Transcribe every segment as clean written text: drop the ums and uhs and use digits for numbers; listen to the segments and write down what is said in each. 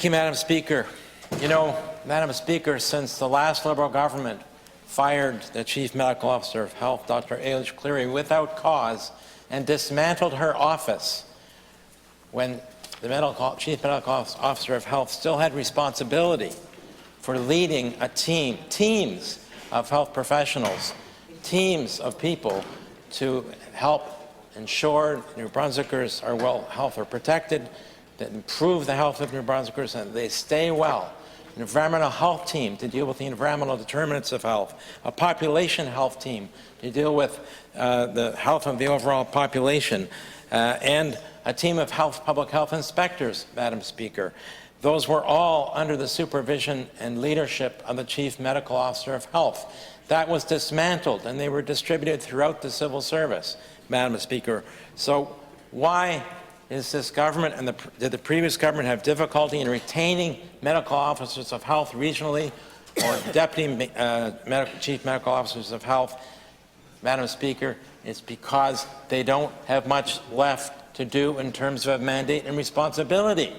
Thank you, Madam Speaker. You know, Madam Speaker, since the last Liberal government fired the Chief Medical Officer of Health, Dr. ÉLUS Cleary, without cause and dismantled her office when the Chief Medical Officer of Health still had responsibility for leading a teams of health professionals, teams of people to help ensure New Brunswickers are protected, that improve the health of New Brunswickers and they stay well. An environmental health team to deal with the environmental determinants of health, a population health team to deal with the health of the overall population, and a team of public health inspectors, Madam Speaker. Those were all under the supervision and leadership of the Chief Medical Officer of Health. That was dismantled and they were distributed throughout the civil service, Madam Speaker. So why is this government and did the previous government have difficulty in retaining medical officers of health regionally or deputy chief medical officers of health? Madam Speaker, it's because they don't have much left to do in terms of mandate and responsibility.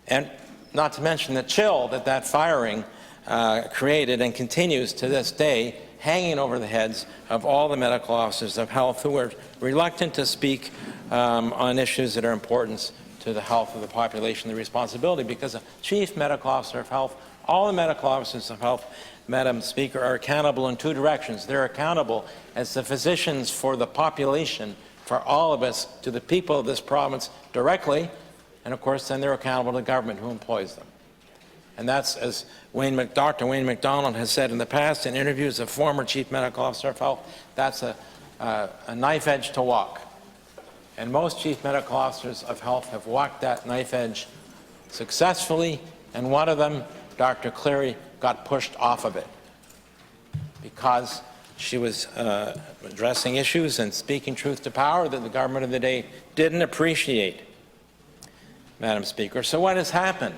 And not to mention the chill that that firing created and continues to this day, hanging over the heads of all the medical officers of health who are reluctant to speak on issues that are important to the health of the population, the responsibility, because a Chief Medical Officer of Health, all the medical officers of health, Madam Speaker, are accountable in two directions. They're accountable as the physicians for the population, for all of us, to the people of this province directly, and of course then they're accountable to the government who employs them. And that's, as Dr. Wayne MacDonald has said in the past in interviews, a former Chief Medical Officer of Health, that's a knife edge to walk. And most Chief Medical Officers of Health have walked that knife edge successfully, and one of them, Dr. Cleary, got pushed off of it because she was addressing issues and speaking truth to power that the government of the day didn't appreciate, Madam Speaker. So what has happened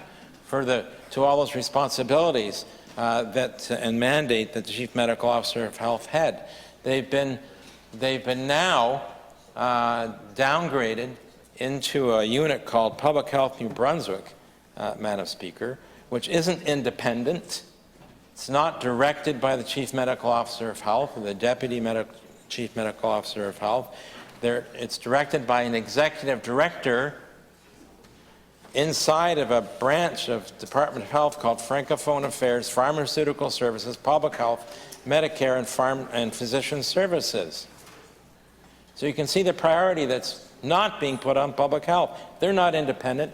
to all those responsibilities and mandate that the Chief Medical Officer of Health had? They've been now downgraded into a unit called Public Health New Brunswick, Madam Speaker, which isn't independent. It's not directed by the Chief Medical Officer of Health or the Deputy Chief Medical Officer of Health. It's directed by an executive director inside of a branch of Department of Health called Francophone Affairs, Pharmaceutical Services, Public Health, Medicare, and Physician Services. So you can see the priority that's not being put on public health. They're not independent.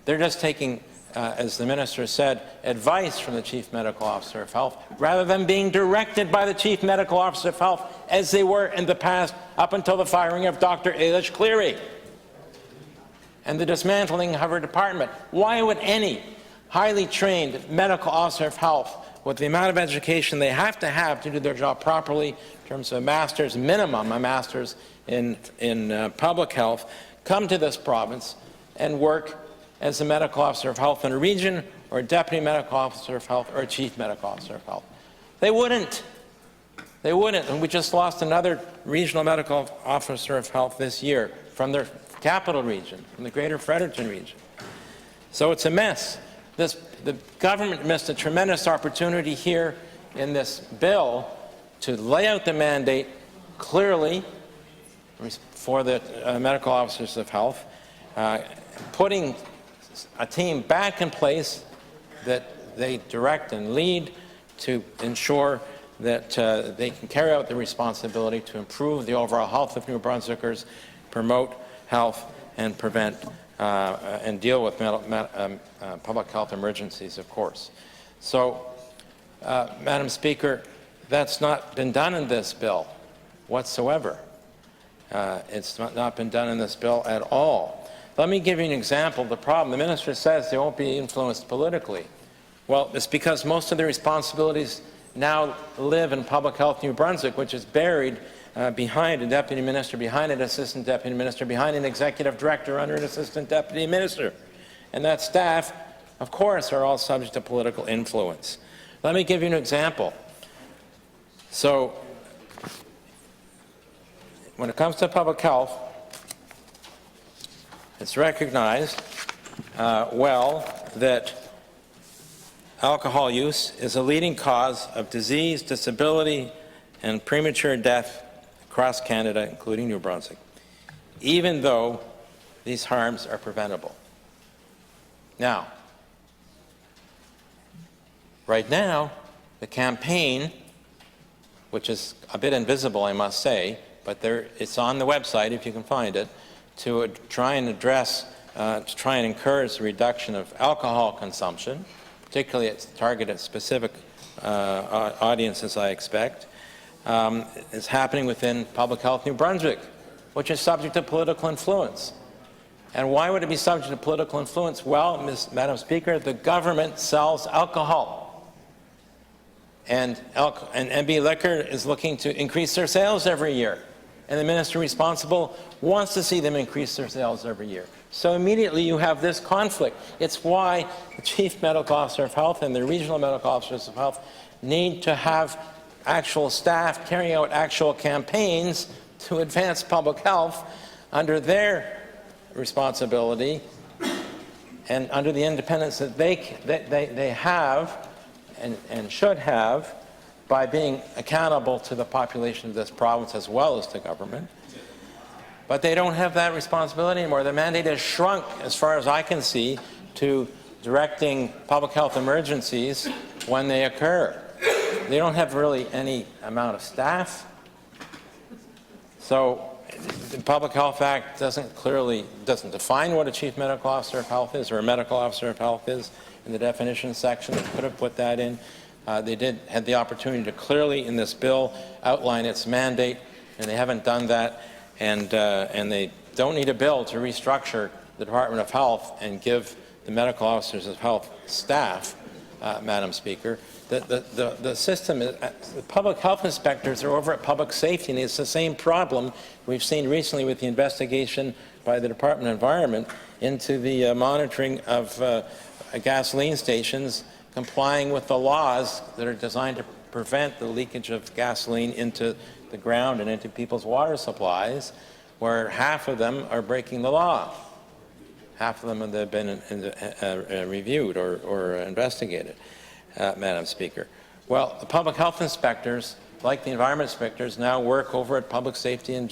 They're just taking, as the Minister said, advice from the Chief Medical Officer of Health, rather than being directed by the Chief Medical Officer of Health, as they were in the past, up until the firing of Dr. ÉLUS Cleary and the dismantling of her department. Why would any highly trained medical officer of health, with the amount of education they have to do their job properly, in terms of a master's, minimum a master's in public health, come to this province and work as a medical officer of health in a region, or a deputy medical officer of health, or a chief medical officer of health? They wouldn't. They wouldn't. And we just lost another regional medical officer of health this year from their capital region, from the greater Fredericton region. So it's a mess. The government missed a tremendous opportunity here in this bill to lay out the mandate clearly for the medical officers of health, putting a team back in place that they direct and lead to ensure that they can carry out the responsibility to improve the overall health of New Brunswickers, promote health, and prevent and deal with public health emergencies, of course. So, Madam Speaker, that's not been done in this bill whatsoever. It's not been done in this bill at all. Let me give you an example of the problem. The Minister says they won't be influenced politically. Well, it's because most of the responsibilities now live in Public Health New Brunswick, which is buried behind a deputy minister, behind an assistant deputy minister, behind an executive director under an assistant deputy minister. And that staff, of course, are all subject to political influence. Let me give you an example. So, when it comes to public health, it's recognized well that alcohol use is a leading cause of disease, disability, and premature death across Canada, including New Brunswick, even though these harms are preventable. Now, right now, the campaign, which is a bit invisible, I must say, but it's on the website if you can find it, to try and address, to try and encourage the reduction of alcohol consumption, particularly it's targeted at specific audiences, I expect, is happening within Public Health New Brunswick, which is subject to political influence. And why would it be subject to political influence? Well, Madam Speaker, the government sells alcohol. And MB Liquor is looking to increase their sales every year. And the minister responsible wants to see them increase their sales every year. So immediately you have this conflict. It's why the Chief Medical Officer of Health and the Regional Medical Officers of Health need to have actual staff carrying out actual campaigns to advance public health under their responsibility and under the independence that they have and should have by being accountable to the population of this province as well as the government. But they don't have that responsibility anymore. The mandate has shrunk, as far as I can see, to directing public health emergencies when they occur. They don't have really any amount of staff. So the Public Health Act doesn't define what a Chief Medical Officer of Health is or a Medical Officer of Health is in the definition section. They could have put that in. They had the opportunity to clearly in this bill outline its mandate, and they haven't done that. And they don't need a bill to restructure the Department of Health and give the medical officers of health staff, Madam Speaker. The system, the public health inspectors are over at public safety, and it's the same problem we've seen recently with the investigation by the Department of Environment into the monitoring of gasoline stations complying with the laws that are designed to prevent the leakage of gasoline into the ground and into people's water supplies, where half of them are breaking the law. Half of them have been reviewed or investigated, Madam Speaker. Well, the public health inspectors, like the environment inspectors, now work over at Public Safety and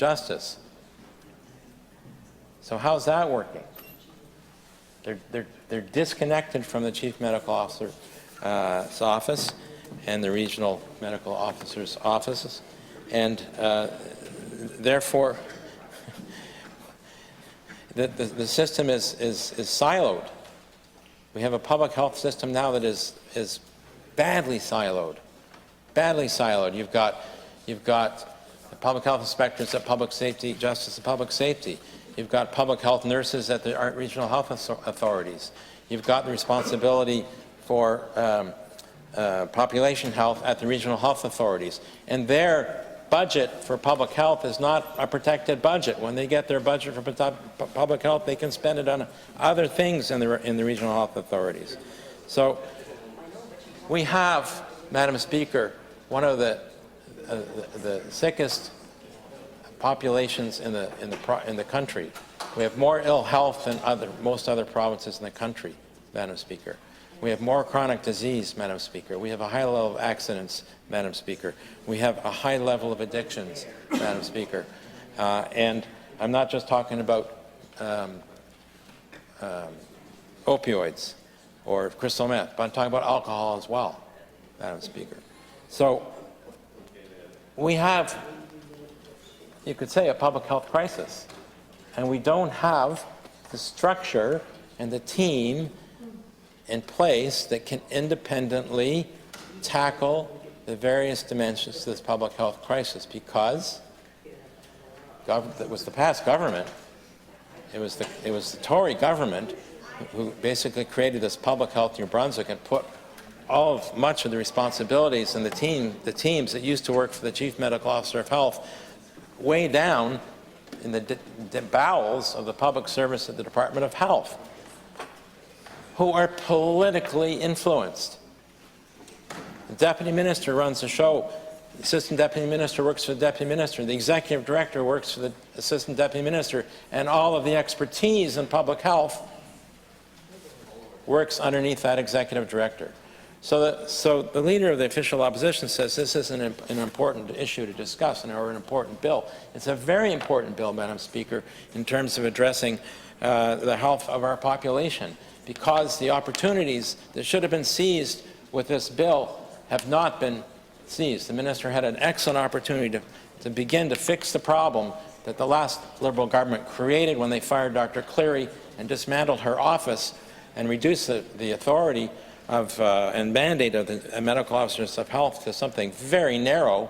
So how's that working? They're disconnected from the Chief Medical Officer's office and the regional medical officers' offices, and therefore the system is siloed. We have a public health system now that is badly siloed. Badly siloed. You've got the public health inspectors at Public Safety, Justice and Public Safety. You've got public health nurses at the regional health authorities. You've got the responsibility for population health at the regional health authorities. And their budget for public health is not a protected budget. When they get their budget for public health, they can spend it on other things in the regional health authorities. So we have, Madam Speaker, one of the sickest populations in the country. We have more ill health than most other provinces in the country, Madam Speaker. We have more chronic disease, Madam Speaker. We have a high level of accidents, Madam Speaker. We have a high level of addictions, Madam Speaker. And I'm not just talking about opioids or crystal meth, but I'm talking about alcohol as well, Madam Speaker. So we have, you could say, a public health crisis, and we don't have the structure and the team in place that can independently tackle the various dimensions to this public health crisis, because it was the past government, it was the Tory government who basically created this Public Health New Brunswick and put much of the responsibilities and the teams that used to work for the Chief Medical Officer of Health way down in the bowels of the public service of the Department of Health, who are politically influenced. The Deputy Minister runs the show. The Assistant Deputy Minister works for the Deputy Minister. The Executive Director works for the Assistant Deputy Minister. And all of the expertise in public health works underneath that executive director. So the leader of the official opposition says this is an important issue to discuss or an important bill. It's a very important bill, Madam Speaker, in terms of addressing the health of our population, because the opportunities that should have been seized with this bill have not been seized. The minister had an excellent opportunity to begin to fix the problem that the last Liberal government created when they fired Dr. Cleary and dismantled her office and reduced the authority of and mandate of the medical officers of health to something very narrow,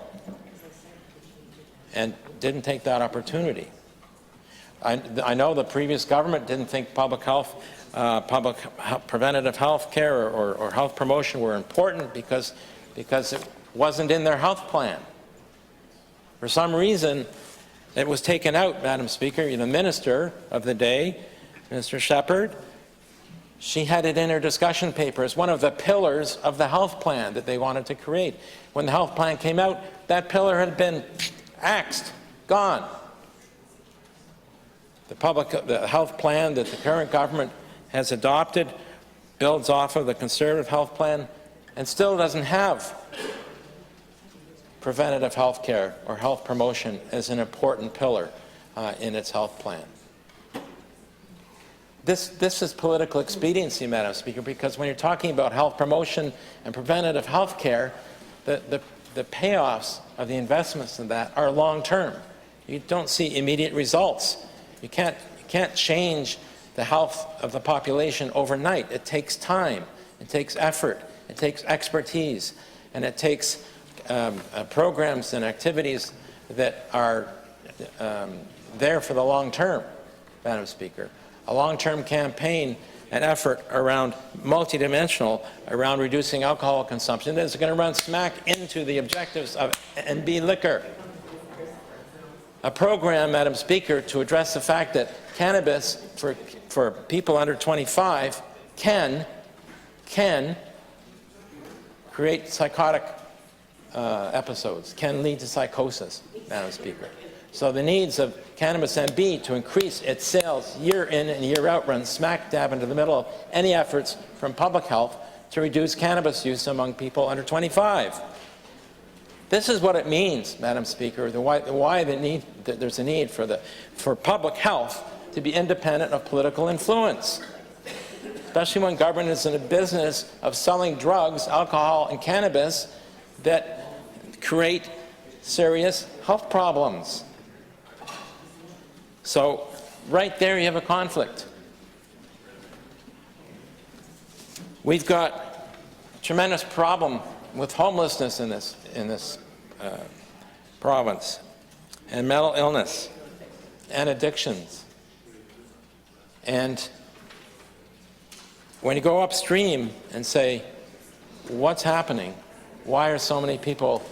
and didn't take that opportunity. I know the previous government didn't think public health, preventative health care or health promotion were important because it wasn't in their health plan. For some reason, it was taken out, Madam Speaker. The minister of the day, Mr. Shepherd, she had it in her discussion paper as one of the pillars of the health plan that they wanted to create. When the health plan came out, that pillar had been axed, gone. The health plan that the current government has adopted builds off of the Conservative health plan and still doesn't have preventative health care or health promotion as an important pillar in its health plan. This is political expediency, Madam Speaker, because when you're talking about health promotion and preventative health care, the payoffs of the investments in that are long-term. You don't see immediate results. You can't change the health of the population overnight. It takes time, it takes effort, it takes expertise, and it takes programs and activities that are there for the long term, Madam Speaker. A long-term campaign and effort around multidimensional around reducing alcohol consumption that is going to run smack into the objectives of NB liquor. A program, Madam Speaker, to address the fact that cannabis for people under 25 can create psychotic episodes, can lead to psychosis, Madam Speaker. So the needs of cannabis NB to increase its sales year in and year out run smack dab into the middle of any efforts from public health to reduce cannabis use among people under 25. This is what it means, Madam Speaker, there's a need for public health to be independent of political influence, especially when government is in the business of selling drugs, alcohol, and cannabis that create serious health problems. So right there you have a conflict. We've got a tremendous problem with homelessness in this province, and mental illness and addictions. And when you go upstream and say, what's happening? Why are so many people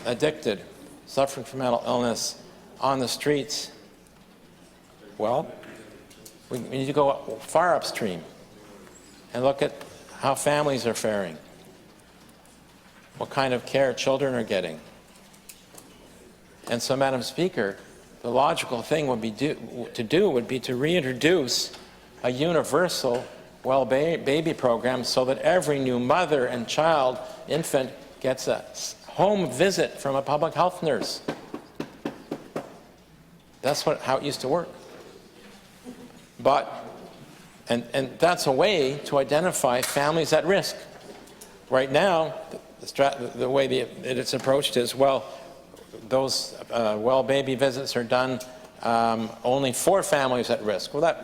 addicted, suffering from mental illness on the streets? Well, we need to go far upstream and look at how families are faring, what kind of care children are getting. And so, Madam Speaker, the logical thing would be to reintroduce a universal baby program so that every new mother and child, infant, gets a home visit from a public health nurse. That's how it used to work. And that's a way to identify families at risk. Right now, the way it's approached is, well, those baby visits are done only for families at risk. Well,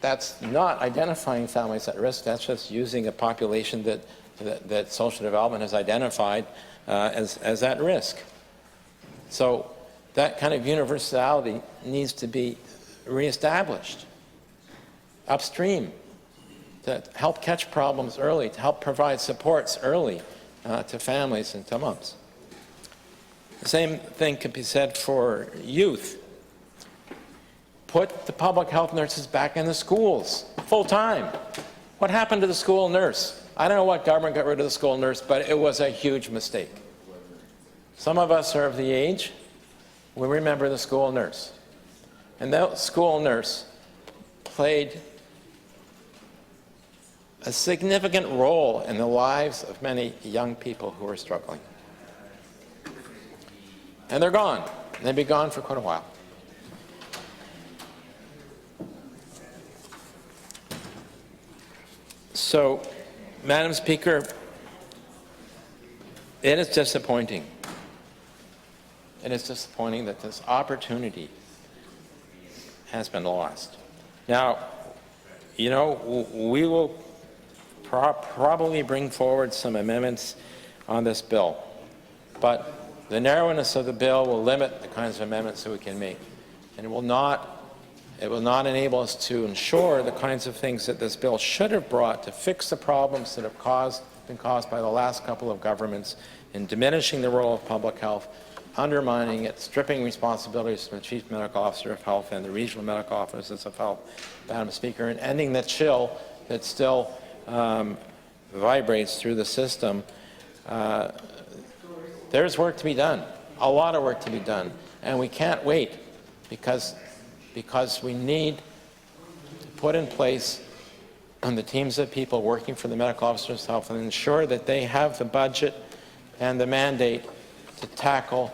that's not identifying families at risk. That's just using a population that social development has identified as at risk. So that kind of universality needs to be reestablished upstream to help catch problems early, to help provide supports early to families and to moms. The same thing could be said for youth. Put the public health nurses back in the schools, full time. What happened to the school nurse? I don't know what government got rid of the school nurse, but it was a huge mistake. Some of us are of the age, we remember the school nurse. And that school nurse played a significant role in the lives of many young people who are struggling. And they're gone. They've been gone for quite a while. So, Madam Speaker, it is disappointing. It is disappointing that this opportunity has been lost. Now, you know, we will probably bring forward some amendments on this bill, but the narrowness of the bill will limit the kinds of amendments that we can make, and it will not enable us to ensure the kinds of things that this bill should have brought to fix the problems that have been caused by the last couple of governments in diminishing the role of public health, undermining it, stripping responsibilities from the Chief Medical Officer of Health and the Regional Medical Officers of Health, Madam Speaker, and ending the chill that still vibrates through the system. There's work to be done, a lot of work to be done, and we can't wait because we need to put in place the teams of people working for the medical officers of health and ensure that they have the budget and the mandate to tackle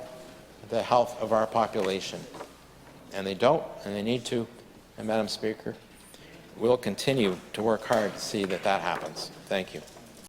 the health of our population. And they don't, and they need to. And Madam Speaker, we'll continue to work hard to see that that happens. Thank you.